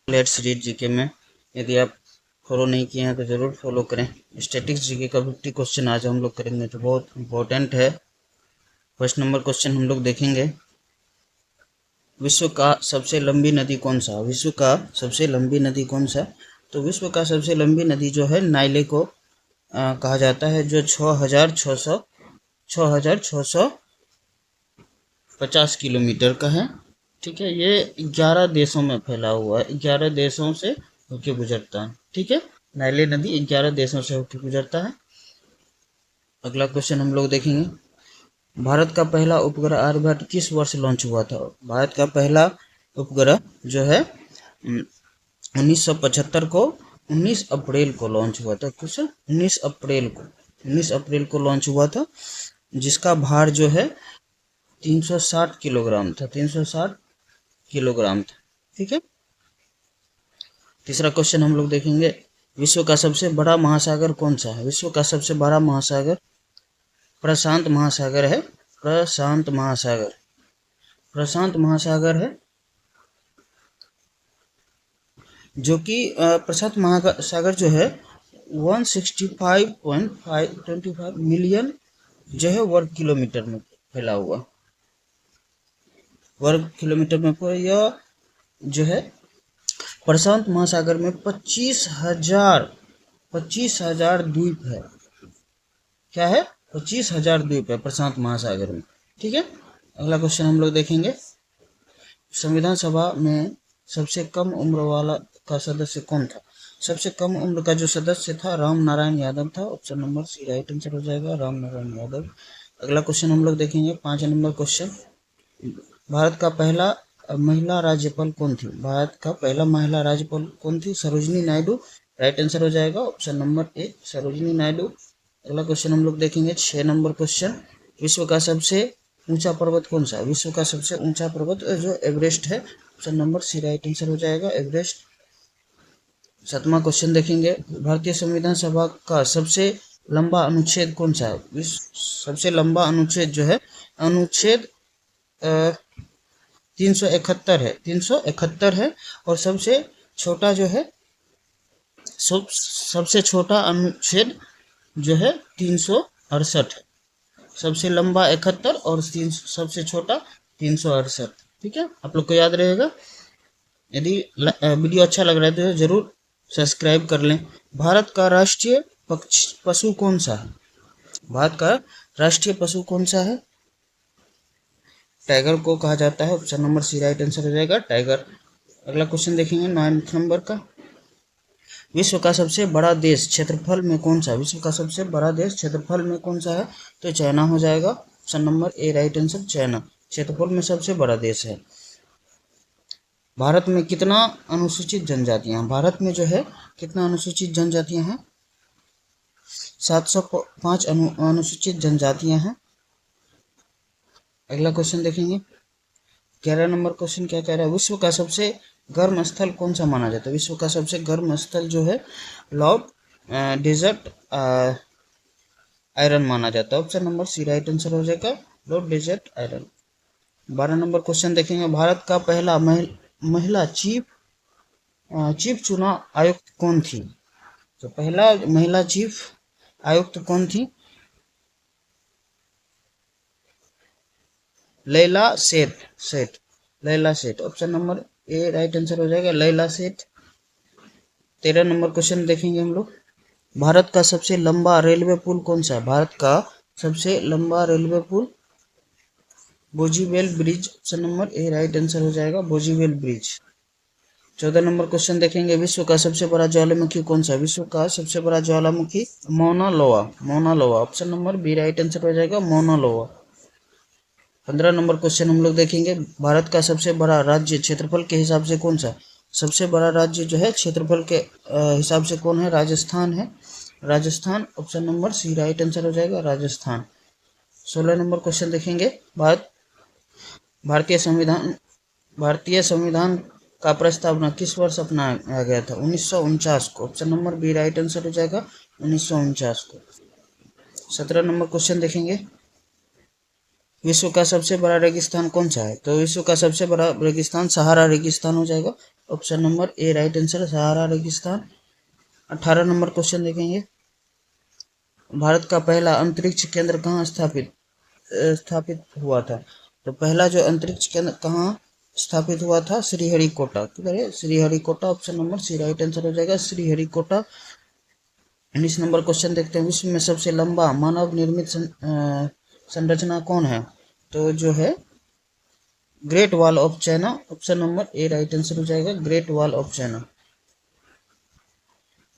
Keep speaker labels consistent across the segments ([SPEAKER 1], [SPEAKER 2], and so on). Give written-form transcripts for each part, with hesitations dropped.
[SPEAKER 1] Let's read GK में यदि आप फॉलो नहीं किए हैं तो ज़रूर फॉलो करें। स्टैटिक्स जीके का 50 क्वेश्चन आज हम लोग करेंगे जो बहुत इंपॉर्टेंट है। फर्स्ट नंबर क्वेश्चन हम लोग देखेंगे, विश्व का सबसे लंबी नदी कौन सा? विश्व का सबसे लंबी नदी कौन सा? तो विश्व का सबसे लंबी नदी जो है नाइले को कहा जाता है, जो 6,650 किलोमीटर का है। ठीक है, ये 11 देशों में फैला हुआ है, 11 देशों से होके गुजरता है। ठीक है, नाइले नदी 11 देशों से होके गुजरता है। अगला क्वेश्चन हम लोग देखेंगे, भारत का पहला उपग्रह आर्यभट्ट किस वर्ष लॉन्च हुआ था? भारत का पहला उपग्रह जो है 1975 को 19 अप्रैल को लॉन्च हुआ था। कुछ 19 अप्रैल को लॉन्च हुआ था, जिसका भार जो है 360 किलोग्राम था। 360 किलोग्राम था। ठीक है, तीसरा क्वेश्चन हम लोग देखेंगे, विश्व का सबसे बड़ा महासागर कौन सा है? विश्व का सबसे बड़ा महासागर प्रशांत महासागर है। प्रशांत महासागर है, जो कि प्रशांत महासागर जो है 165.525 मिलियन जो है वर्ग किलोमीटर में फैला हुआ, वर्ग किलोमीटर में। यह जो है प्रशांत महासागर में 25,000 द्वीप है। क्या है? 25,000 द्वीप है प्रशांत महासागर में। ठीक है, अगला क्वेश्चन हम लोग देखेंगे, संविधान सभा में सबसे कम उम्र वाला का सदस्य कौन था? सबसे कम उम्र का जो सदस्य था राम नारायण यादव था। Option number c right answer हो जाएगा, राम नारायण यादव। अगला क्वेश्चन हम लोग देखेंगे, 5 नंबर क्वेश्चन, भारत का पहला महिला राज्यपाल कौन थी? भारत का पहला महिला राज्यपाल कौन थी? सरोजिनी नायडू। राइट आंसर हो जाएगा ऑप्शन नंबर ए, सरोजिनी नायडू। अगला क्वेश्चन हम लोग देखेंगे, 6 नंबर क्वेश्चन, विश्व का सबसे ऊंचा पर्वत कौन सा है? विश्व का सबसे ऊंचा पर्वत जो एवरेस्ट है। Option number c right answer हो जाएगा, एवरेस्ट। 7वां क्वेश्चन देखेंगे, भारतीय संविधान सभा का सबसे लंबा अनुच्छेद कौन सा है? सबसे लंबा अनुच्छेद जो है अनुच्छेद 371 है, 371 है। और सबसे छोटा जो है सबसे छोटा अनुच्छेद जो है 368 है। सबसे लंबा 71 और सबसे छोटा 368। ठीक है, आप लोग को याद रहेगा। यदि वीडियो अच्छा लग रहा है तो जरूर सब्सक्राइब कर लें। भारत का राष्ट्रीय पशु कौन सा है? भारत का राष्ट्रीय पशु कौन सा है? टाइगर को कहा जाता है। Option number c right answer हो जाएगा, टाइगर। अगला क्वेश्चन देखेंगे 9 नंबर का, विश्व का सबसे बड़ा देश क्षेत्रफल में कौन सा? विश्व का सबसे बड़ा देश क्षेत्रफल में कौन सा है? तो चाइना हो जाएगा। ऑप्शन नंबर ए राइट आंसर, चाइना क्षेत्रफल में सबसे बड़ा देश है। भारत में कितना अनुसूचित जनजातियां? भारत में जो है कितना अनुसूचित जनजातियां हैं? 705 अनुसूचित जनजातियां हैं। अगला क्वेश्चन देखेंगे, 11 नंबर क्वेश्चन क्या कह रहा है, विश्व का सबसे गर्म स्थल कौन सा माना जाता है? विश्व का सबसे गर्म स्थल जो है लॉर्ड डेजर्ट आयरन माना जाता है। Option number c right answer हो जाएगा, लॉर्ड डेजर्ट आयरन। 12 नंबर क्वेश्चन देखेंगे, भारत का पहला महिला चीफ चुनाव आयुक्त कौन थी? तो पहला महिला चीफ आयुक्त कौन थी? लैला सेठ। लैला सेठ, ऑप्शन नंबर ए राइट आंसर हो जाएगा, लैला सेठ। 13 नंबर क्वेश्चन देखेंगे हम लोग, भारत का सबसे लंबा रेलवे पुल कौन सा है? भारत का सबसे लंबा रेलवे पुल बोजीबेल ब्रिज। ऑप्शन नंबर ए राइट आंसर हो जाएगा, बोजीबेल ब्रिज। 14 नंबर क्वेश्चन देखेंगे, विश्व का सबसे बड़ा ज्वालामुखी कौन सा है? विश्व का सबसे बड़ा ज्वालामुखी Mauna Loa. Option number B right answer हो जाएगा, मौना लोआ। 15 नंबर क्वेश्चन हम लोग देखेंगे, भारत का सबसे बड़ा राज्य क्षेत्रफल के हिसाब से कौन सा? सबसे बड़ा राज्य जो है क्षेत्रफल के हिसाब से कौन है? राजस्थान है, Rajasthan. Option number c right answer हो जाएगा, राजस्थान। 16 नंबर क्वेश्चन देखेंगे, भारतीय संविधान का प्रस्तावना किस वर्ष अपनाया गया था? 1949 को। Option number B right answer हो जाएगा, 1949 को। 17 नंबर क्वेश्चन देखेंगे, विश्व का सबसे बड़ा रेगिस्तान कौन सा है? तो विश्व का सबसे बड़ा रेगिस्तान सहारा रेगिस्तान हो जाएगा। ऑप्शन नंबर ए राइट आंसर, सहारा रेगिस्तान। 18 नंबर क्वेश्चन देखेंगे। भारत का पहला अंतरिक्ष केंद्र कहाँ स्थापित हुआ था? तो पहला जो अंतरिक्ष केंद्र कहाँ स्थापित हुआ था? श्रीहरिकोटा। किधर है? Sriharikota. Option number c right answer हो जाएगा, श्रीहरिकोटा। 19 नंबर क्वेश्चन देखते हैं। विश्व में सबसे लंबा मानव निर्मित संरचना कौन है? तो जो है great wall of China. Option number A right answer हो जाएगा, great wall of China.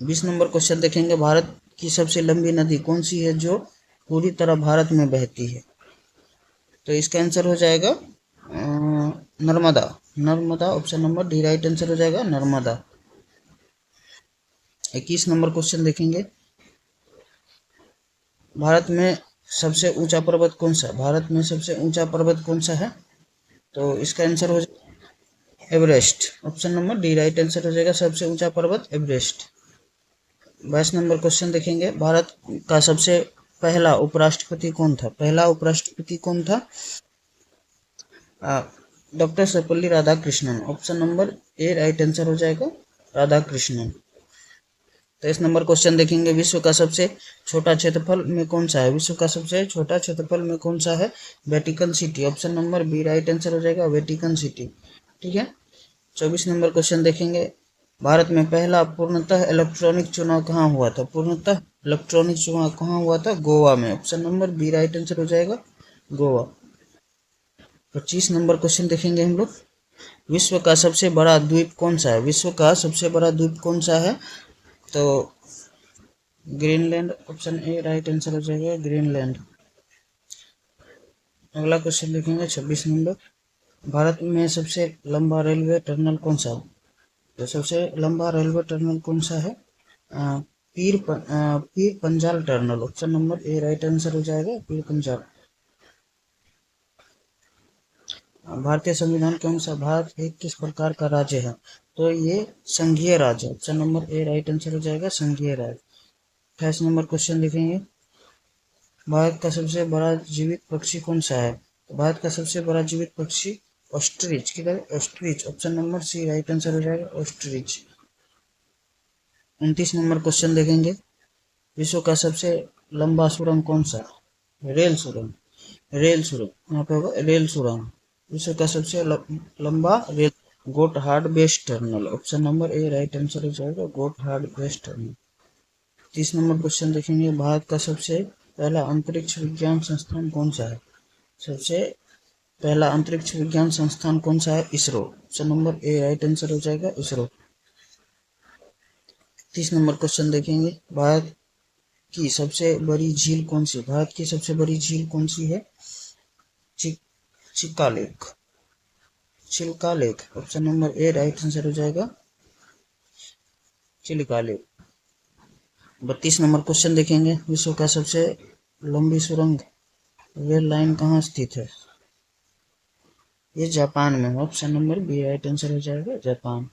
[SPEAKER 1] 20 number question देखेंगे। भारत की सबसे लंबी नदी कौन सी है जो पूरी तरह भारत में बहती है? तो इसका आंसर हो जाएगा Narmada. Narmada. Option number D right answer हो जाएगा, नर्मदा। 21 नंबर क्वेश्चन देखेंगे। भारत में सबसे ऊंचा पर्वत कौन सा? भारत में सबसे ऊंचा पर्वत कौन सा है? तो इसका आंसर हो जाएगा Everest. Option number D right answer हो जाएगा, सबसे ऊंचा पर्वत एवरेस्ट। 22 नंबर क्वेश्चन देखेंगे। भारत का सबसे पहला उपराष्ट्रपति कौन था? पहला उपराष्ट्रपति कौन था? Doctor Sarvepalli Radhakrishnan. Option number ए राइट आंसर हो जाएगा, राधाकृष्णन। 23 नंबर क्वेश्चन देखेंगे। विश्व का सबसे छोटा क्षेत्रफल में कौन सा है? विश्व का सबसे छोटा क्षेत्रफल में कौन सा है? Vatican city. Option number B right answer हो जाएगा, वेटिकन सिटी। ठीक है। 24 नंबर क्वेश्चन देखेंगे। भारत में पहला पूर्णतः इलेक्ट्रॉनिक चुनाव कहाँ हुआ था? पूर्णतः इलेक्ट्रॉनिक चुनाव कहाँ हुआ था? गोवा में। Option number B right answer हो जाएगा, गोवा। 25 नंबर क्वेश्चन देखेंगे हम लोग। विश्व का सबसे बड़ा द्वीप कौन सा है? विश्व का सबसे बड़ा द्वीप कौन सा है? तो Greenland. Option A right answer हो जाएगा, ग्रीनलैंड। अगला क्वेश्चन देखेंगे 26 नंबर। भारत में सबसे लंबा रेलवे टनल कौन सा है? तो सबसे लंबा रेलवे टनल कौन सा है? Pir Panjal tunnel. Option number ए राइट आंसर हो जाएगा, पीर पंजाल। भारतीय संविधान के अनुसार भारत एक किस प्रकार का राज्य है? तो ये संघीय राज्य। ऑप्शन नंबर ए राइट आंसर हो जाएगा, संघीय राज्य। 28 नंबर क्वेश्चन देखेंगे। भारत का सबसे बड़ा जीवित पक्षी कौन सा है? तो भारत का सबसे बड़ा जीवित पक्षी ऑस्ट्रिच। किधर? Ostrich. Option number c right answer हो जाएगा, ऑस्ट्रिच। 29 नंबर क्वेश्चन देखेंगे। विश्व का सबसे लंबा सुरंग कौन सा? रेल सुरंग। रेल सुरंग यहाँ पे होगा, रेल सुरंग। विश्व का सबसे लंबा rail Gotthard base terminal. Option number ए राइट आंसर हो जाएगा, गोटहार्ड बेस टर्मिनल। 30 नंबर क्वेश्चन देखेंगे। भारत का सबसे पहला अंतरिक्ष विज्ञान संस्थान कौन सा है? सबसे पहला अंतरिक्ष विज्ञान संस्थान कौन सा है? इसरो। ऑप्शन नंबर ए राइट आंसर हो जाएगा, इसरो। 30 नंबर क्वेश्चन देखेंगे। भारत की सबसे बड़ी झील कौन सी? भारत की सबसे बड़ी झील कौन सी है? Chilka lake. Chilka lake. Option number ए राइट आंसर हो जाएगा, चिल्का लेक। 32 नंबर क्वेश्चन देखेंगे। विश्व का सबसे लंबी सुरंग रेल लाइन कहाँ स्थित है? ये जापान में है। Option number B right answer हो जाएगा, जापान।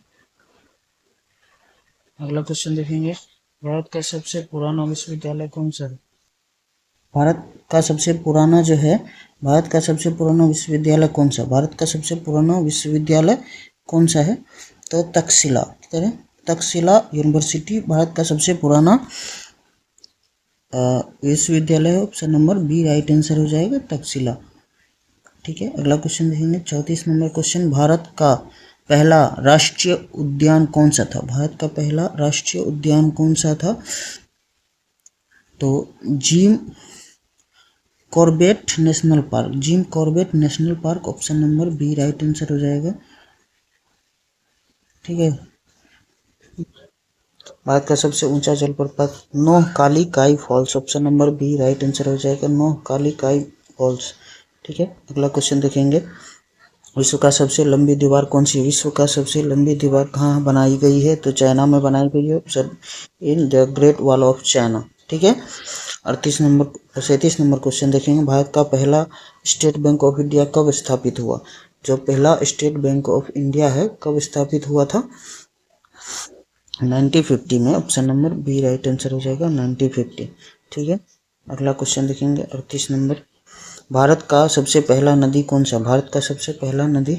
[SPEAKER 1] अगला क्वेश्चन देखेंगे। भारत का सबसे पुराना विश्वविद्यालय कौन सा है? भारत का सबसे पुराना जो है, भारत का सबसे पुराना विश्वविद्यालय कौन सा? भारत का सबसे पुराना विश्वविद्यालय कौन सा है? तो तक्षशिला। किधर है? तक्षशिला यूनिवर्सिटी भारत का सबसे पुराना विश्वविद्यालय है। Option number B right answer हो जाएगा, तक्षशिला। ठीक है। अगला क्वेश्चन देखेंगे 34 नंबर क्वेश्चन। भारत का पहला राष्ट्रीय उद्यान कौन सा था? भारत का पहला राष्ट्रीय उद्यान कौन सा था? तो Jim Corbett national park. Jim Corbett national park. Option number B right answer हो जाएगा। ठीक है। भारत का सबसे ऊंचा जलप्रपात Nohkalikai falls. Option number B right answer हो जाएगा, नोहकाली काई फॉल्स। ठीक है। अगला क्वेश्चन देखेंगे। विश्व का सबसे लंबी दीवार कौन सी है? विश्व का सबसे लंबी दीवार कहाँ बनाई गई है? तो चाइना में बनाई गई है, in the great wall of China. ठीक है। 37 नंबर क्वेश्चन देखेंगे। भारत का पहला स्टेट बैंक ऑफ इंडिया कब स्थापित हुआ? जो पहला स्टेट बैंक ऑफ इंडिया है, कब स्थापित हुआ था? 1950 में। Option number B right answer हो जाएगा, 1950। ठीक है। अगला क्वेश्चन देखेंगे 38 नंबर। भारत का सबसे पहला नदी कौन सा? भारत का सबसे पहला नदी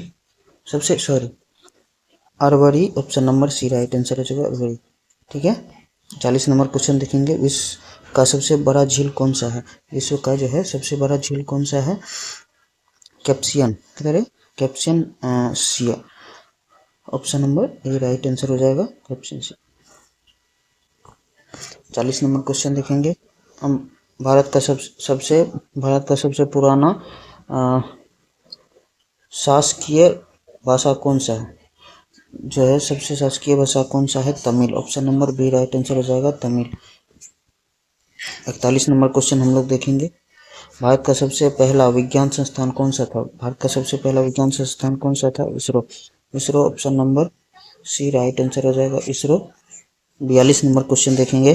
[SPEAKER 1] Arvari, option number c right answer हो जाएगा अरवरी। ठीक है, 40 नंबर क्वेश्चन देखेंगे। विश्व का सबसे बड़ा झील कौन सा है? विश्व का जो है सबसे बड़ा झील कौन सा है? कैप्सियन, किधर है? कैप्सियन सिया, ऑप्शन नंबर ए राइट आंसर हो जाएगा कैप्सियन सिया। 40 नंबर क्वेश्चन देखेंगे हम। भारत का सबसे पुराना शासकीय भाषा कौन सा है? जो है सबसे शासकीय भाषा कौन सा है? Tamil, option number B right answer हो जाएगा तमिल। 41 नंबर क्वेश्चन हम लोग देखेंगे। भारत का सबसे पहला विज्ञान संस्थान कौन सा था? भारत का सबसे पहला विज्ञान संस्थान कौन सा था? ISRO, option number c right answer हो जाएगा इसरो। 42 नंबर क्वेश्चन देखेंगे।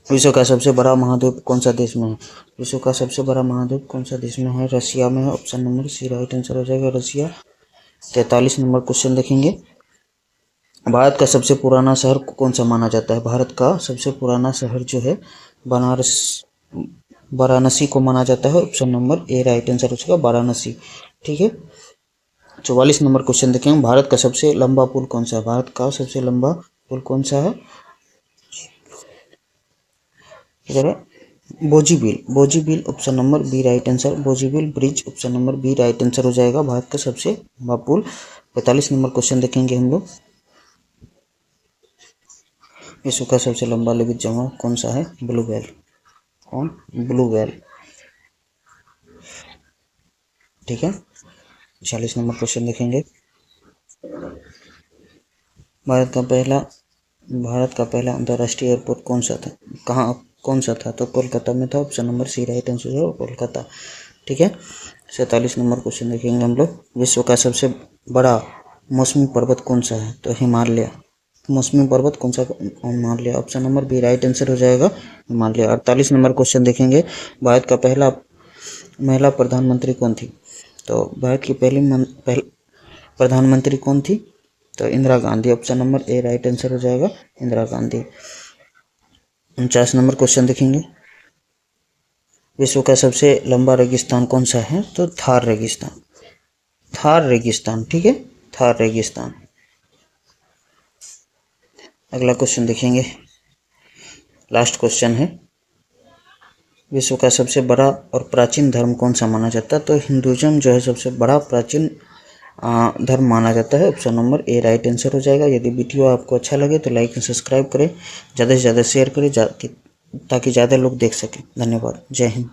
[SPEAKER 1] विश्व का सबसे बड़ा महाद्वीप कौन सा देश में है? विश्व का सबसे बड़ा महाद्वीप कौन सा देश में है? रसिया में है, option number c right answer हो जाएगा रसिया। 43 नंबर क्वेश्चन देखेंगे। भारत का सबसे पुराना शहर कौन सा माना जाता है? भारत का सबसे पुराना शहर जो है वाराणसी को माना जाता है, ऑप्शन नंबर ए राइट आंसर हो जाएगा वाराणसी। ठीक है, 44 नंबर क्वेश्चन देखेंगे। भारत का सबसे लंबा पुल कौन सा है? भारत का सबसे लंबा पुल कौन सा है? इधर है Bogibeel, option number B right answer Bogibeel bridge, option number B right answer हो जाएगा भारत का सबसे लंबा पुल। 45 नंबर क्वेश्चन देखेंगे हम लोग। विश्व का सबसे लंबा लिपिड जमा कौन सा है? Blue whale. कौन? Blue whale. ठीक है, 46 नंबर क्वेश्चन देखेंगे। भारत का पहला अंतर्राष्ट्रीय एयरपोर्ट कौन सा था? कौन सा था? तो कोलकाता में था, option number c right answer है कोलकाता। ठीक है, 47 नंबर क्वेश्चन देखेंगे हम लोग। विश्व का सबसे बड़ा मौसमी पर्वत कौन सा है? तो हिमालय। मौसमी पर्वत कौन सा? Himalaya, option number B right answer हो जाएगा हिमालय। 48 नंबर क्वेश्चन देखेंगे। भारत का पहला महिला प्रधानमंत्री कौन थी? तो भारत की पहली प्रधानमंत्री कौन थी? तो इंदिरा गांधी, ऑप्शन नंबर ए राइट आंसर हो जाएगा इंदिरा गांधी। 49 नंबर क्वेश्चन देखेंगे। विश्व का सबसे लंबा रेगिस्तान कौन सा है? तो थार रेगिस्तान। ठीक है, थार रेगिस्तान। अगला क्वेश्चन देखेंगे, लास्ट क्वेश्चन है। विश्व का सबसे बड़ा और प्राचीन धर्म कौन सा माना जाता है? तो हिंदुइज्म जो है सबसे बड़ा प्राचीन धर्म माना जाता है, ऑप्शन नंबर ए राइट आंसर हो जाएगा। यदि वीडियो आपको अच्छा लगे तो लाइक एंड सब्सक्राइब करें, ज़्यादा से ज़्यादा शेयर करें ताकि ज़्यादा लोग देख सकें। धन्यवाद, जय हिंद।